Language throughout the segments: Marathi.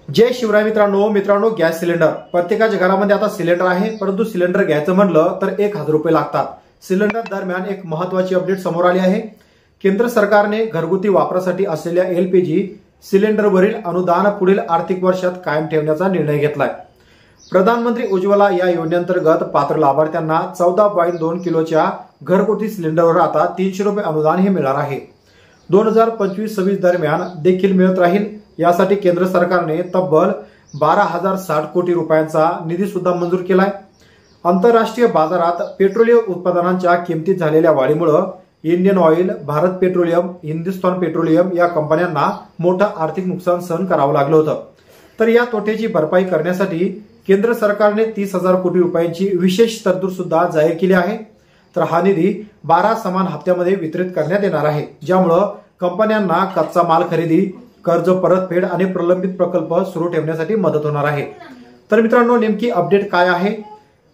जय शिवराय मित्रांनो गॅस सिलेंडर प्रत्येकाच्या घरामध्ये आता सिलेंडर आहे, परंतु सिलेंडर घ्यायचं म्हणलं तर 1000 रुपये लागतात। सिलेंडर दरम्यान एक महत्त्वाची अपडेट समोर आली आहे। केंद्र सरकारने घरगुती वापरासाठी असलेल्या एलपीजी सिलेंडरवरील अनुदान पुढील आर्थिक वर्षात कायम ठेवण्याचा निर्णय घेतलाय। प्रधानमंत्री उज्ज्वला या योजनेअंतर्गत पात्र लाभार्थ्यांना 14.2 किलोच्या घरगुती सिलेंडरवर आता 300 रुपये अनुदान हे मिळणार आहे। 2025-26 दरम्यान देखील मिळत राहील। यासाठी केंद्र सरकारने तब्बल 12,060 कोटी रुपयांचा निधी सुद्धा मंजूर केलाय। आंतरराष्ट्रीय बाजारात पेट्रोलियम उत्पादनांच्या किमतीत झालेल्या वाढीमुळे Indian oil, Bharat petroleum, Hindustan petroleum या कंपन्यांना मोठं आर्थिक नुकसान सहन करावं लागलं होतं। तर या तोट्याची भरपाई करण्यासाठी केंद्र सरकारने 30,000 कोटी रुपयांची विशेष तरतूद सुद्धा जाहीर केली आहे। तर हा निधी 12 समान हप्त्यामध्ये वितरित करण्यात येणार आहे, ज्यामुळे कंपन्यांना कच्चा माल खरेदी, कर्ज परतफेड आणि प्रलंबित प्रकल्प सुरू ठेवण्यासाठी मदत होणार आहे। तर मित्रांनो, नेमकी अपडेट काय आहे?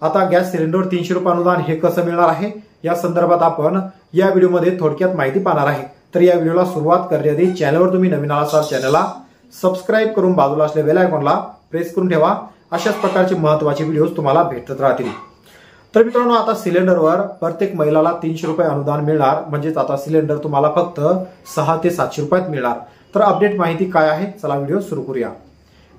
आता गॅस सिलेंडरवर 300 रुपये अनुदान हे कसं मिळणार आहे या संदर्भात आपण या व्हिडिओमध्ये थोडक्यात माहिती पाहणार आहे। तर या व्हिडिओला सुरुवात करण्याआधी चॅनलवर तुम्ही नवीन असाल चॅनलला सबस्क्राइब करून बाजूला असलेल्या बेल आयकॉनला प्रेस करून ठेवा। अशाच प्रकारचे महत्त्वाचे व्हिडिओज तुम्हाला भेटत राहतील। तर मित्रांनो, आता सिलेंडरवर प्रत्येक महिलाला 300 रुपये अनुदान मिळणार, म्हणजेच आता सिलेंडर तुम्हाला फक्त 600 ते 700 रुपयात मिळणार। तर अपडेट माहिती काय आहे, चला व्हिडिओ सुरू करूया।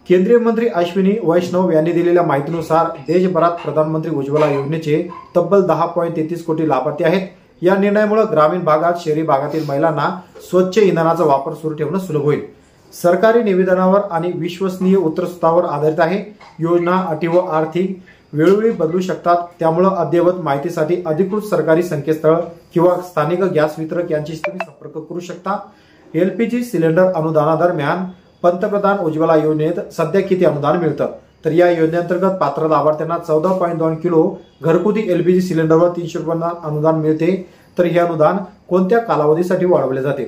केंद्रीय मंत्री अश्विनी वैष्णव यांनी दिलेल्या माहितीनुसार देशभरात प्रधानमंत्री उज्ज्वला योजनेचे तब्बल 10.33 कोटी लाभार्थी आहेत। या निर्णयामुळे ग्रामीण भागात, शहरी भागातील महिलांना स्वच्छ इंधनाचा वापर सुरू ठेवणं सुलभ होईल। सरकारी निवेदनावर आणि विश्वसनीय उत्तरस्रोतावर आधारित आहे। योजना, अटी व आर्थिक वेळोवेळी बदलू शकतात, त्यामुळे अद्ययावत माहितीसाठी अधिकृत सरकारी संकेतस्थळ किंवा स्थानिक गॅस वितरक यांच्याशी तुम्ही संपर्क करू शकता। एलपीजी सिलेंडर अनुदानादरम्यान पंतप्रधान उज्ज्वला योजनेत सध्या किती अनुदान मिळतं? तर या योजनेअंतर्गत पात्र लाभार्थ्यांना 14.2 किलो घरगुती एलपीजी सिलेंडरवर 300 रुपयांना अनुदान मिळते। तर हे अनुदान कोणत्या कालावधीसाठी वाढवले जाते?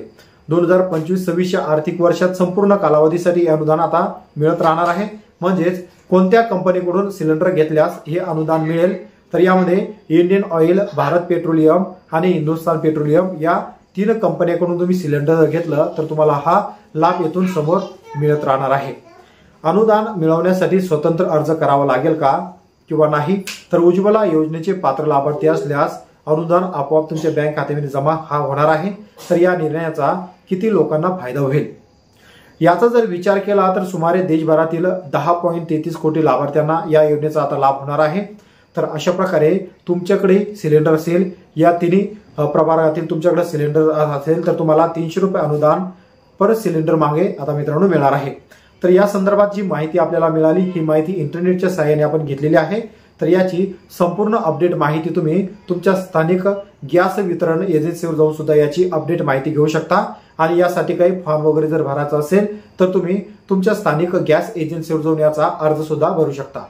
2025-26 आर्थिक वर्षात संपूर्ण कालावधीसाठी हे अनुदान आता मिळत राहणार आहे। म्हणजेच कोणत्या कंपनीकडून सिलेंडर घेतल्यास हे अनुदान मिळेल? तर यामध्ये इंडियन ऑइल, भारत पेट्रोलियम आणि हिंदुस्थान पेट्रोलियम या 3 कंपन्यांकडून तुम्ही सिलेंडर घेतलं तर तुम्हाला हा लाभ येथून समोर मिळत राहणार आहे। अनुदान मिळवण्यासाठी स्वतंत्र अर्ज करावा लागेल का किंवा नाही? तर उज्ज्वला योजनेचे पात्र लाभार्थी असल्यास अनुदान आपोआप तुमच्या बँक खात्यामध्ये जमा होणार आहे। तर या निर्णयाचा किती लोकांना फायदा होईल याचा जर विचार केला तर सुमारे देशभरातील 10.33 कोटी लाभार्थ्यांना या योजनेचा आता लाभ होणार आहे। तर अशा प्रकारे तुमच्याकडे सिलेंडर असेल, या तिन्ही प्रभागातील तुमच्याकडे सिलेंडर असेल तर तुम्हाला 300 रुपये अनुदान पर सिलेंडर मागे आता मित्रांनो मिळणार आहे। तर या संदर्भात जी माहिती आपल्याला मिळाली ही माहिती इंटरनेटच्या सहाय्याने आपण घेतलेली आहे। तर याची संपूर्ण अपडेट माहिती तुम्ही तुमच्या स्थानिक गॅस वितरण एजन्सीवर जाऊन सुद्धा याची अपडेट माहिती घेऊ शकता। आणि यासाठी काही फॉर्म वगैरे जर भरायचा असेल तर तुम्ही तुमच्या स्थानिक गॅस एजन्सीवर जाऊन याचा अर्ज सुद्धा भरू शकता।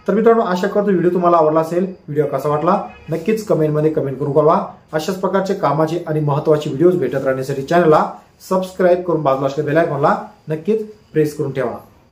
तर मित्रांनो, आशा करतो व्हिडिओ तुम्हाला आवडला असेल। व्हिडिओ कसा वाटला नक्कीच कमेंटमध्ये कमेंट करून कळवा। अशाच प्रकारचे कामाचे आणि महत्त्वाचे व्हिडिओज भेटत राहण्यासाठी चॅनलला सबस्क्राइब करून बाजूला असलेल्या बेल आयकॉनला नक्कीच प्रेस करून ठेवा।